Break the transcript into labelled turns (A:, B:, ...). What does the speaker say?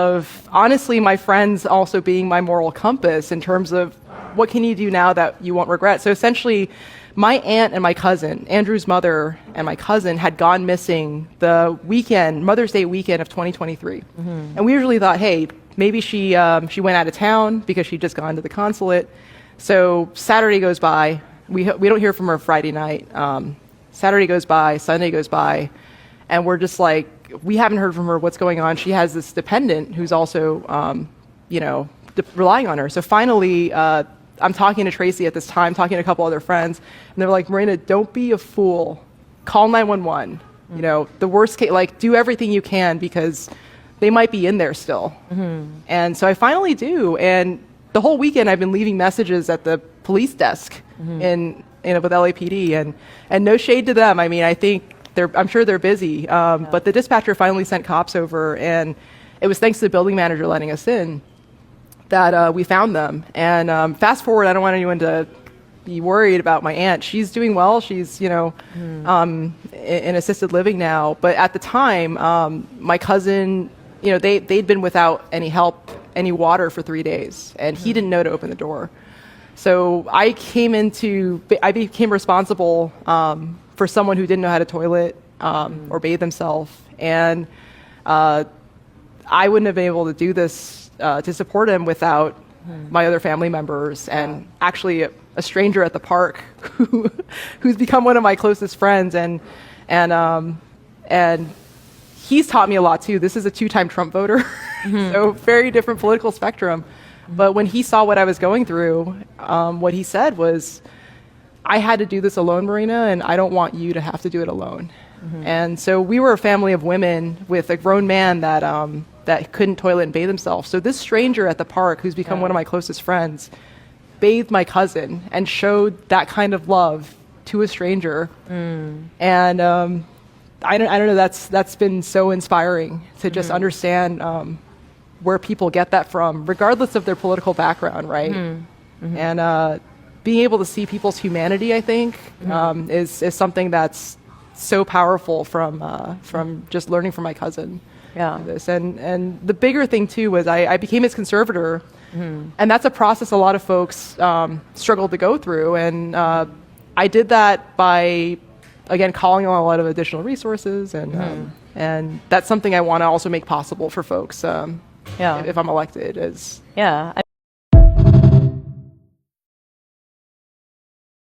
A: of honestly my friends also being my moral compass in terms of what can you do now that you won't regret. So essentially, my aunt and my cousin, Andrew's mother and my cousin, had gone missing the weekend, Mother's Day weekend of 2023. And we usually thought, hey, maybe she went out of town because she'd just gone to the consulate. So Saturday goes by. We don't hear from her Friday night. Saturday goes by, Sunday goes by, and we're just like, we haven't heard from her. What's going on? She has this dependent who's also, relying on her. So finally, I'm talking to Tracy at this time, talking to a couple other friends, and they're like, Marina, don't be a fool. Call 911. You know, the worst case, like, do everything you can because they might be in there still. And so I finally do. And the whole weekend I've been leaving messages at the police desk with LAPD, and no shade to them. I mean, I think I'm sure they're busy. But the dispatcher finally sent cops over, and it was thanks to the building manager letting us in that we found them. And fast forward, I don't want anyone to be worried about my aunt. She's doing well. She's, in assisted living now. But at the time, my cousin, they'd been without any help, any water for 3 days, and he didn't know to open the door. So I became responsible for someone who didn't know how to toilet or bathe themselves. And I wouldn't have been able to do this to support him without my other family members and actually a stranger at the park who's become one of my closest friends. And he's taught me a lot too. This is a 2-time Trump voter, so very different political spectrum. But when he saw what I was going through, what he said was, I had to do this alone, Marina, and I don't want you to have to do it alone. And so we were a family of women with a grown man that couldn't toilet and bathe himself. So this stranger at the park, who's become one of my closest friends, bathed my cousin and showed that kind of love to a stranger. And I don't know, that's been so inspiring to just understand where people get that from, regardless of their political background, right? And being able to see people's humanity, I think, is something that's so powerful from just learning from my cousin. This. And the bigger thing too was I became his conservator, and that's a process a lot of folks struggle to go through. And I did that by, again, calling on a lot of additional resources, and that's something I want to also make possible for folks. If I'm elected, is